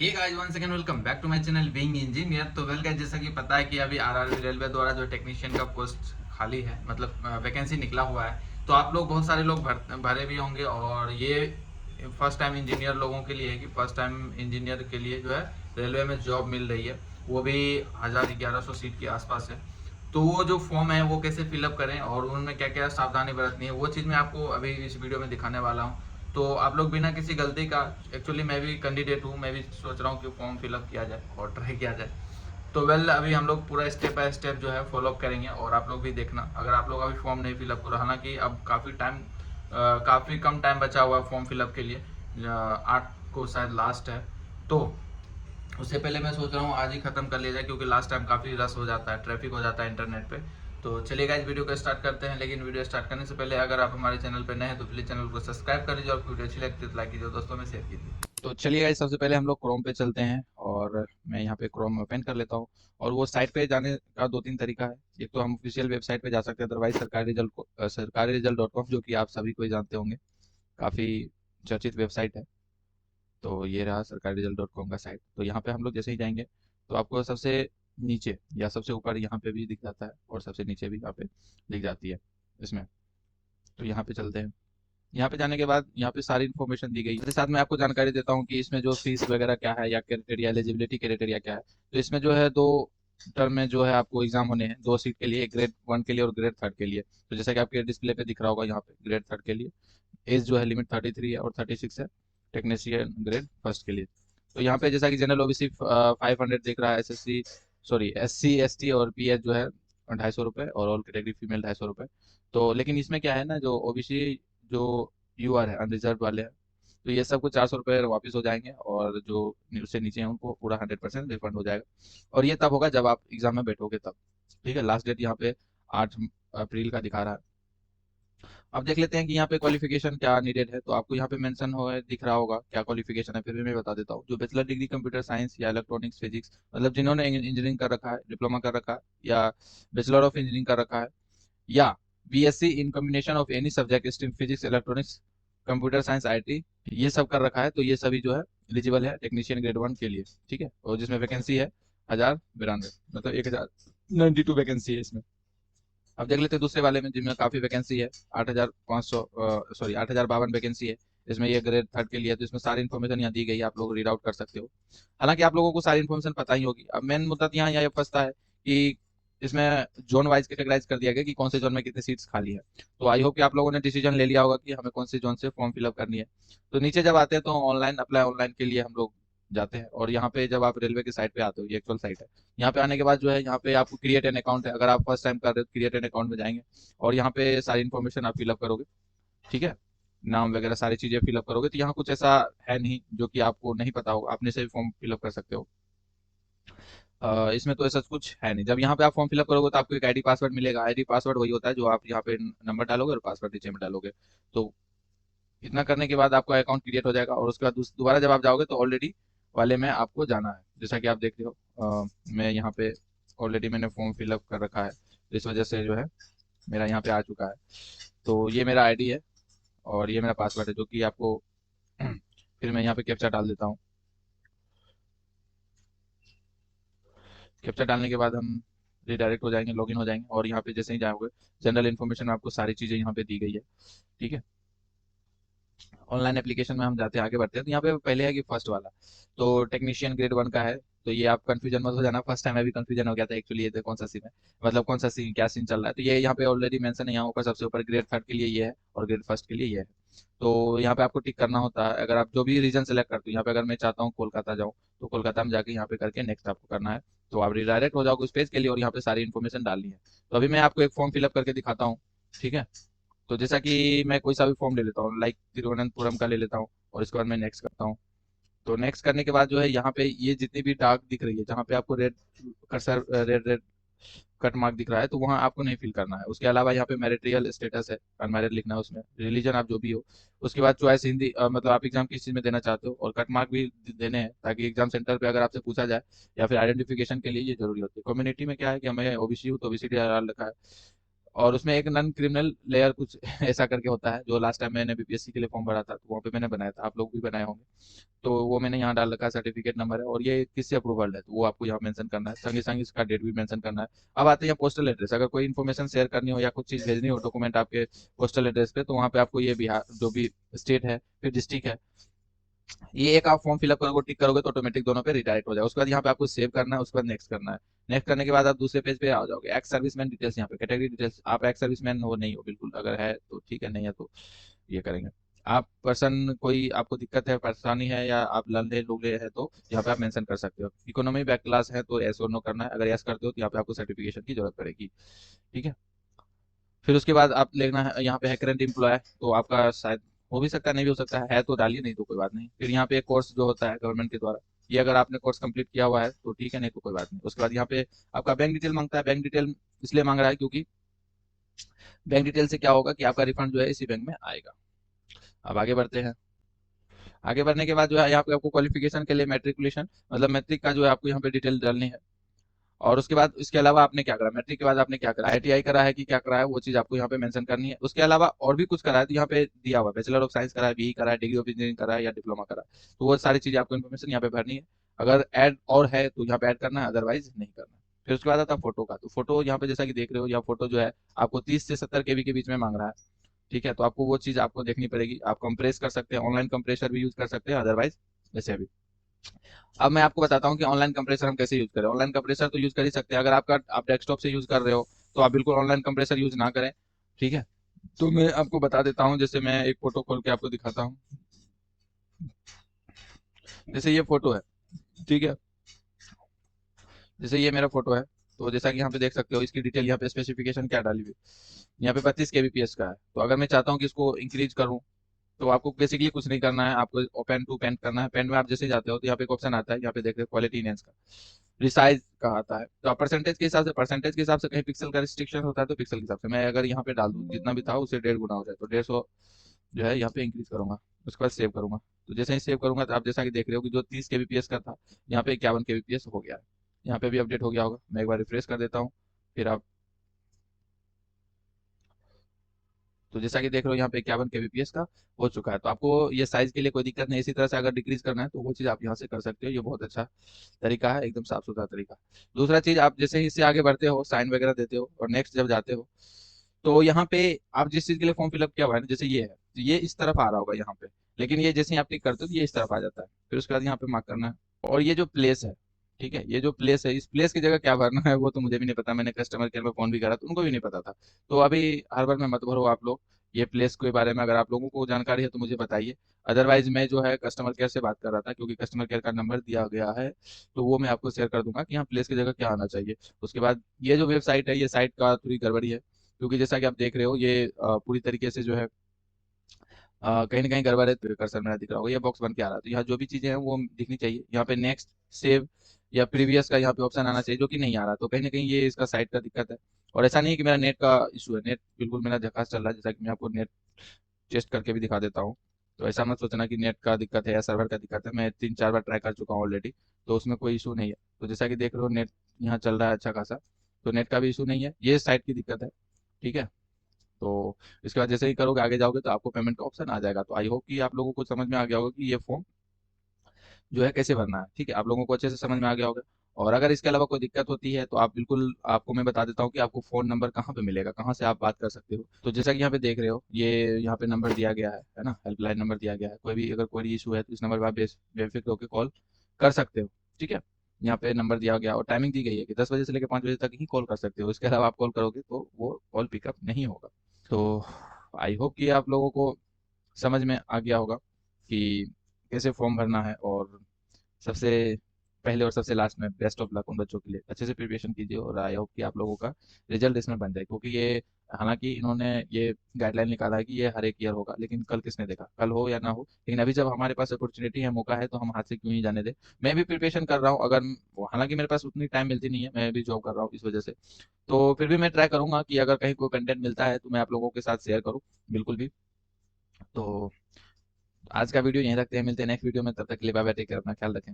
Hey guys, one second, welcome back to my channel being engineer. तो well guys, जैसा कि पता है कि अभी आरआरबी रेलवे द्वारा जो टेक्नीशियन का पोस्ट खाली है, मतलब वैकेंसी निकला हुआ है। तो आप लोग, बहुत सारे लोग भरे भी होंगे। और ये फर्स्ट टाइम इंजीनियर लोगों के लिए है कि फर्स्ट टाइम इंजीनियर के लिए जो है रेलवे में जॉब मिल रही है, वो भी 1100 सीट के आसपास है। तो वो जो फॉर्म है वो कैसे फिलअप करें और उनमें क्या क्या सावधानी बरतनी है, वो चीज़ मैं आपको अभी इस वीडियो में दिखाने वाला हूँ। तो आप लोग बिना किसी गलती का, एक्चुअली मैं भी कैंडिडेट हूँ, मैं भी सोच रहा हूँ कि फॉर्म फिलअप किया जाए और ट्राई किया जाए। तो वेल, अभी हम लोग पूरा स्टेप बाय स्टेप जो है फॉलो अप करेंगे और आप लोग भी देखना। अगर आप लोग अभी फॉर्म नहीं फिलअप करो, हालांकि अब काफ़ी कम टाइम बचा हुआ है फॉर्म फिलअप के लिए, 8 को शायद लास्ट है। तो उससे पहले मैं सोच रहा हूँ आज ही खत्म कर लिया जाए, क्योंकि लास्ट टाइम काफ़ी रश हो जाता है, ट्रैफिक हो जाता है इंटरनेट पे। तो चलिए गाइस, वीडियो को स्टार्ट करते हैं। लेकिन वीडियो स्टार्ट करने से पहले अगर आप हमारे चैनल पर नए हैं तो प्लीज़ चैनल को सब्सक्राइब कर लीजिए, और वीडियो अच्छी लगती है तो लाइक कीजिए, दोस्तों में शेयर कीजिए। तो चलिए गाइस, सबसे पहले हम लोग क्रोम पे चलते हैं और मैं यहाँ पे क्रोम ओपन कर लेता हूँ। और वो साइट पे जाने का दो तीन तरीका है। एक तो हम ऑफिशियल वेबसाइट पे जा सकते हैं, अदरवाइज सरकारी रिजल्ट .com, जो कि आप सभी को जानते होंगे, काफ़ी चर्चित वेबसाइट है। तो ये रहा सरकारी रिजल्ट .com का साइट। तो यहाँ पे हम लोग जैसे ही जाएंगे तो आपको सबसे नीचे या सबसे ऊपर यहाँ पे भी दिख जाता है, और सबसे नीचे भी यहाँ पे दिख जाती है इसमें। तो यहाँ पे चलते हैं। यहाँ पे जाने के बाद यहाँ पे सारी इन्फॉर्मेशन दी गई है। साथ में आपको जानकारी देता हूँ कि इसमें जो फीस वगैरह क्या है, या क्राइटेरिया, एलिजिबिलिटी क्राइटेरिया क्या है। तो इसमें जो है दो टर्म में जो है आपको एग्जाम होने हैं, दो सीट के लिए, एक ग्रेड 1 के लिए और ग्रेड 3 के लिए। तो जैसा कि आपके डिस्प्ले पे दिख रहा होगा, यहाँ पे ग्रेड 3 के लिए एज जो है लिमिट 33 है और 36 है टेक्नीशियन ग्रेड 1 के लिए। तो यहाँ पे जैसा कि जनरल ओबीसी 500 दिख रहा है, SC ST और पीएच जो है 250 रुपये, और ऑल कैटेगरी फीमेल 250 रुपये। तो लेकिन इसमें क्या है ना, जो ओबीसी, जो यूआर है, अनरिजर्व वाले हैं, तो ये सबको 400 रुपये वापस हो जाएंगे, और जो उससे नीचे हैं उनको पूरा 100% रिफंड हो जाएगा। और ये तब होगा जब आप एग्जाम में बैठोगे तब। ठीक है, लास्ट डेट यहाँ पे 8 अप्रैल का दिखा रहा है। अब देख लेते हैं कि यहाँ पे क्वालिफिकेशन क्या नीडेड है। तो आपको यहाँ पे मेंशन हो दिख रहा होगा क्या क्वालिफिकेशन है, फिर भी मैं बता देता हूँ। जो बैचलर डिग्री कंप्यूटर साइंस या इलेक्ट्रॉनिक्स फिजिक्स, मतलब जिन्होंने इंजीनियरिंग कर रखा है, डिप्लोमा कर रखा है, या बैचलर ऑफ इंजीनियरिंग कर रखा है, या BSc in combination of any subject stream, physics, electronics, computer science, IT, ये सब कर रखा है, तो ये सभी जो है एलिजिबल है टेक्नीशियन ग्रेड 1 के लिए। ठीक है, और जिसमें वैकेंसी है 1092, मतलब 1092 वैकेंसी है इसमें। अब देख लेते हैं दूसरे वाले में, जिनमें काफ़ी वैकेंसी है, 8500, सॉरी 8052 वैकेंसी है। इसमें ये ग्रेड 3 के लिए है, तो इसमें सारी इन्फॉर्मेशन यहाँ दी गई है, आप लोग रीड आउट कर सकते हो। हालांकि आप लोगों को सारी इन्फॉर्मेशन पता ही होगी। अब मेन मुद्दा तो यहाँ यह फंसता है कि इसमें जोन वाइज कैटेगराइज कर दिया गया कि कौन से जोन में कितनी सीट्स खाली है। तो आई होप कि आप लोगों ने डिसीजन ले लिया होगा कि हमें कौन से जोन से फॉर्म फिलअप करनी है। तो नीचे जब आते हैं तो ऑनलाइन अप्लाई, ऑनलाइन के लिए हम लोग जाते हैं। और यहाँ पे जब आप रेलवे की साइट पे आते हो, ये एक्चुअल साइट है, यहाँ पे आने के बाद जो है यहाँ पे आपको क्रिएट एन अकाउंट है। अगर आप फर्स्ट टाइम कर रहे हो तो क्रिएट एन अकाउंट में जाएंगे, और यहाँ पे सारी इन्फॉर्मेशन आप फिलअप करोगे। ठीक है, नाम वगैरह सारी चीजें फिलअप करोगे। तो यहाँ कुछ ऐसा है नहीं जो कि आपको नहीं पता होगा, अपने से भी फॉर्म फिलअप कर सकते हो। इसमें तो ऐसा कुछ है नहीं। जब यहाँ पे आप फॉर्म फिलअप करोगे तो आपको एक आईडी पासवर्ड मिलेगा। आईडी पासवर्ड वही होता है जो आप यहाँ पे नंबर डालोगे और पासवर्ड नीचे में डालोगे। तो इतना करने के बाद आपका अकाउंट क्रिएट हो जाएगा, और उसके बाद दोबारा जब आप जाओगे तो ऑलरेडी वाले में आपको जाना है। जैसा कि आप देख रहे हो, मैं यहाँ पे ऑलरेडी मैंने फॉर्म फिलअप कर रखा है, तो इस वजह से जो है मेरा यहाँ पे आ चुका है। तो ये मेरा आईडी है और ये मेरा पासवर्ड है, जो कि आपको फिर मैं यहाँ पे कैप्चा डाल देता हूँ। कैप्चा डालने के बाद हम रिडायरेक्ट हो जाएंगे, लॉगिन हो जाएंगे, और यहाँ पे जैसे ही जाओगे जनरल इन्फॉर्मेशन में आपको सारी चीज़ें यहाँ पे दी गई है। ठीक है, ऑनलाइन एप्लीकेशन में हम जाते हैं, आगे बढ़ते हैं। तो यहाँ पे पहले है कि फर्स्ट वाला, तो टेक्नीशियन ग्रेड 1 का है। तो ये आप कंफ्यूजन मत हो जाना, फर्स्ट टाइम में भी कंफ्यूजन हो गया था एक्चुअली, ये तो कौन सा सीन है, मतलब कौन सा सीन, क्या सीन चल रहा है। तो ये यहाँ पे ऑलरेडी मेंशन है, यहाँ ऊपर सबसे ऊपर ग्रेड 3 के लिए ये है और ग्रेड 1 के लिए ये है। तो यहाँ पे आपको टिक करना होता है। अगर आप जो भी रीजन सेलेक्ट करते हो, यहाँ पे अगर मैं चाहता हूँ कोलकाता जाऊँ, तो कोलकाता में जाके यहाँ पे करके नेक्स्ट आपको करना है। तो आप रिडायरेक्ट हो जाओगे उस पेज के लिए, और यहाँ पे सारी इन्फॉर्मेशन डालनी है। तो अभी मैं आपको एक फॉर्म फिलअप करके दिखाता हूँ। ठीक है, तो जैसा कि मैं कोई सा भी फॉर्म ले लेता हूँ, लाइक तिरुवनंतपुरम का ले लेता हूँ, और इसके बाद मैं नेक्स्ट करता हूँ। तो नेक्स्ट करने के बाद जो है यहाँ पे ये जितनी भी डार्क दिख रही है, जहाँ पे आपको red cursor, red red cut mark दिख रहा है, तो वहाँ आपको नहीं फिल करना है। उसके अलावा यहाँ पे मैरिटरियल स्टेटस है, अनमैरिड लिखना है उसमें, रिलीजन आप जो भी हो। उसके बाद चॉइस हिंदी, मतलब आप एग्जाम किस चीज़ में देना चाहते हो, और कट मार्क भी देने हैं, ताकि एग्जाम सेंटर पे अगर आपसे पूछा जाए, या फिर आइडेंटिफिकेशन के लिए ये जरूरी होती है। कम्युनिटी में क्या है कि मैं ओबीसी हूँ, तो ओबीसी रखा है। और उसमें एक नॉन क्रिमिनल लेयर कुछ ऐसा करके होता है, जो लास्ट टाइम मैंने बीपीएससी के लिए फॉर्म भरा था तो वहाँ पे मैंने बनाया था, आप लोग भी बनाए होंगे। तो वो मैंने यहाँ डाल रखा है, सर्टिफिकेट नंबर है और ये किससे अप्रूवल्ड है तो वो आपको यहाँ मेंशन करना है, संगे संग इसका डेट भी मेंशन करना है। अब आते हैं पोस्टल एड्रेस, अगर कोई इन्फॉर्मेशन शेयर करनी हो या कुछ चीज़ भेजनी हो डॉक्यूमेंट आपके पोस्टल एड्रेस पे, तो वहाँ पे आपको ये बिहार जो भी स्टेट है फिर डिस्ट्रिक्ट है, ये एक आप फॉर्म फिलअप करोगे टिक करोगे तो ऑटोमेटिक दोनों पे रिडायरेक्ट हो जाएगा। उसके बाद यहाँ पे आपको सेव करना है, उसके बाद नेक्स्ट करना है। नेक्स्ट करने के बाद आप दूसरे पेज पे आ जाओगे, एक्स सर्विसमैन डिटेल्स, यहाँ पे कैटेगरी डिटेल्स, आप एक्स सर्विसमैन हो नहीं हो, बिल्कुल अगर है तो ठीक है, नहीं है तो ये करेंगे। आप पर्सन कोई आपको दिक्कत है परेशानी है या आप लंदे लुंगड़े हैं तो यहाँ पे आप मेंशन कर सकते हो। इकोनॉमी बैक क्लास है तो एस और नो करना है, अगर यस करते हो तो यहाँ पे आपको सर्टिफिकेशन की जरूरत पड़ेगी, ठीक है। फिर उसके बाद आप लेना है यहाँ पे है करंट एम्प्लॉय, तो आपका शायद हो भी सकता है नहीं भी हो सकता है तो डालिए, नहीं तो कोई बात नहीं। फिर यहाँ पे एक कोर्स जो होता है गवर्नमेंट के द्वारा, ये अगर आपने कोर्स कंप्लीट किया हुआ है तो ठीक है, नहीं तो कोई बात नहीं। उसके बाद यहाँ पे आपका बैंक डिटेल मांगता है, बैंक डिटेल इसलिए मांग रहा है क्योंकि बैंक डिटेल से क्या होगा कि आपका रिफंड जो है इसी बैंक में आएगा। अब आगे बढ़ते हैं। आगे बढ़ने के बाद जो है यहाँ पे आपको क्वालिफिकेशन के लिए मैट्रिकुलेशन मतलब मैट्रिक का जो है आपको यहाँ पे डिटेल डालनी है। और उसके बाद इसके अलावा आपने क्या करा, मैट्रिक के बाद आपने क्या करा, आईटीआई करा है कि क्या करा है, वो चीज आपको यहाँ पे मेंशन करनी है। उसके अलावा और भी कुछ करा है तो यहाँ पे दिया हुआ, बैचलर ऑफ साइंस करा है, बीई करा है, डिग्री ऑफ इंजीनियरिंग करा है या डिप्लोमा करा है, तो वो सारी चीजें आपको इन्फॉर्मेशन यहाँ पे भरनी है। अगर ऐड और है तो यहाँ पे ऐड करना है, अदरवाइज नहीं करना है। फिर उसके बाद आता है फोटो का, तो फोटो यहाँ पे जैसा कि देख रहे हो, यहाँ फोटो जो है आपको 30 से 70 KB के बीच में मांग रहा है, ठीक है। तो आपको वो चीज आपको देखनी पड़ेगी, आप कंप्रेस कर सकते हैं, ऑनलाइन कंप्रेसर भी यूज कर सकते हैं, अदरवाइज वैसे भी। अब मैं आपको बताता हूँ कि ऑनलाइन कंप्रेसर हम कैसे यूज करें। ऑनलाइन कंप्रेसर तो यूज कर ही सकते हैं, अगर आप डेस्कटॉप से यूज कर रहे हो तो आप बिल्कुल ऑनलाइन कंप्रेसर यूज ना करें, ठीक है। तो मैं आपको बता देता हूँ, जैसे मैं एक फोटो खोल के आपको दिखाता हूँ। जैसे ये फोटो है, ठीक है, जैसे ये मेरा फोटो है, तो जैसा कि यहाँ पे देख सकते हो इसकी डिटेल यहाँ पे स्पेसिफिकेशन क्या डाली हुई है। यहाँ पे 32 kbps का है, तो अगर मैं चाहता हूँ कि इसको इंक्रीज करूँ तो आपको बेसिकली कुछ नहीं करना है, आपको ओपन टू पेंट करना है। पेंट में आप जैसे जाते हो तो यहाँ पे एक ऑप्शन आता है, यहाँ पे देख रहे हो क्वालिटी इनहेंस का, रिसाइज का आता है। तो आप परसेंटेज के हिसाब से कहीं पिक्सल का रिस्ट्रिक्शन होता है तो पिक्सल के हिसाब से मैं अगर यहाँ पे डाल दूँ जितना भी था उससे 1.5 गुना हो जाए तो 150 जो है यहाँ पे इंक्रीज करूंगा। उसके बाद सेव करूंगा, तो जैसे ही सेव करूंगा तो आप जैसा कि देख रहे हो कि जो 30 kbps का था यहाँ पे 51 kbps हो गया है। यहाँ पे भी अपडेट हो गया होगा, मैं एक बार रिफ्रेश कर देता हूँ। फिर आप तो जैसा कि देख रहे हो यहाँ पे 51 kbps का हो चुका है। तो आपको ये साइज के लिए कोई दिक्कत नहीं, इसी तरह से अगर डिक्रीज करना है तो वो चीज़ आप यहाँ से कर सकते हो, ये बहुत अच्छा तरीका है, एकदम साफ सुथरा तरीका। दूसरा चीज, आप जैसे ही इससे आगे बढ़ते हो साइन वगैरह देते हो और नेक्स्ट जब जाते हो तो यहाँ पे आप जिस चीज के लिए फॉर्म फिलअप किया हुआ है ना, जैसे ये है तो ये इस तरफ आ रहा होगा यहाँ पे, लेकिन ये जैसे ही आप टिक करते हो तो ये इस तरफ आ जाता है। फिर उसके बाद यहाँ पे मार्क करना है, और ये जो प्लेस है, ठीक है, ये जो प्लेस है इस प्लेस की जगह क्या भरना है वो तो मुझे भी नहीं पता, मैंने कस्टमर केयर में फोन भी करा तो उनको भी नहीं पता था। तो अभी हर बार में मत भरो आप लोग, ये प्लेस के बारे में अगर आप लोगों को जानकारी है तो मुझे बताइए। अदरवाइज मैं जो है कस्टमर केयर से बात कर रहा था क्योंकि कस्टमर केयर का नंबर दिया गया है, तो वो मैं आपको शेयर कर दूंगा कि यहाँ प्लेस की जगह क्या आना चाहिए। उसके बाद ये जो वेबसाइट है ये साइट का थोड़ी गड़बड़ी है, क्योंकि जैसा कि आप देख रहे हो ये पूरी तरीके से जो है कहीं ना कहीं गड़बड़ है। तो कर्सर मेरा दिख रहा होगा, ये बॉक्स बन के आ रहा है, तो यहाँ जो भी चीजें हैं वो दिखनी चाहिए। यहाँ पे नेक्स्ट, सेव या प्रीवियस का यहाँ पे ऑप्शन आना चाहिए, जो कि नहीं आ रहा, तो कहीं ना कहीं ये इसका साइट का दिक्कत है। और ऐसा नहीं है कि मेरा नेट का इशू है, नेट बिल्कुल मेरा झकास चल रहा है, जैसा कि मैं आपको नेट टेस्ट करके भी दिखा देता हूँ। तो ऐसा मत सोचना कि नेट का दिक्कत है या सर्वर का दिक्कत है, मैं 3-4 बार ट्राई कर चुका हूँ ऑलरेडी, तो उसमें कोई इशू नहीं है। तो जैसा कि देख रहे हो नेट यहाँ चल रहा है अच्छा खासा, तो नेट का भी इशू नहीं है, ये साइट की दिक्कत है, ठीक है। तो इसके बाद जैसे ही करोगे आगे जाओगे तो आपको पेमेंट का ऑप्शन आ जाएगा। तो आई होप कि आप लोगों को समझ में आ गया होगा कि ये फॉर्म जो है कैसे भरना है, ठीक है, आप लोगों को अच्छे से समझ में आ गया होगा। और अगर इसके अलावा कोई दिक्कत होती है तो आप बिल्कुल, आपको मैं बता देता हूँ कि आपको फ़ोन नंबर कहाँ पे मिलेगा, कहाँ से आप बात कर सकते हो। तो जैसा कि यहाँ पे देख रहे हो ये यहाँ पे नंबर दिया गया है ना, हेल्पलाइन नंबर दिया गया है, कोई भी अगर कोई इशू है तो इस नंबर पर आप बेफिक्र होकर कॉल कर सकते हो, ठीक है। यहाँ पे नंबर दिया गया और टाइमिंग दी गई है कि 10 बजे से लेकर 5 बजे तक ही कॉल कर सकते हो, इसके अलावा आप कॉल करोगे तो वो कॉल पिकअप नहीं होगा। तो आई होप कि आप लोगों को समझ में आ गया होगा कि कैसे फॉर्म भरना है। और सबसे पहले और सबसे लास्ट में बेस्ट ऑफ लक उन बच्चों के लिए, अच्छे से प्रिपरेशन कीजिए और आई होप कि आप लोगों का रिजल्ट इसमें बन जाए, क्योंकि ये हालांकि इन्होंने ये गाइडलाइन निकाला है कि ये हर एक ईयर होगा, लेकिन कल किसने देखा, कल हो या ना हो, लेकिन अभी जब हमारे पास अपॉर्चुनिटी है, मौका है, तो हम हाथ से क्यों ही जाने दें। मैं भी प्रिपरेशन कर रहा हूँ, अगर हालांकि मेरे पास उतनी टाइम मिलती नहीं है, मैं भी जॉब कर रहा हूँ इस वजह से, तो फिर भी मैं ट्राई करूंगा कि अगर कहीं कोई कंटेंट मिलता है तो मैं आप लोगों के साथ शेयर करूँ, बिल्कुल भी। तो आज का वीडियो यहीं रखते हैं, मिलते हैं नेक्स्ट वीडियो में, तब तक के लिए बाय बाय, टेक केयर, अपना ख्याल रखें।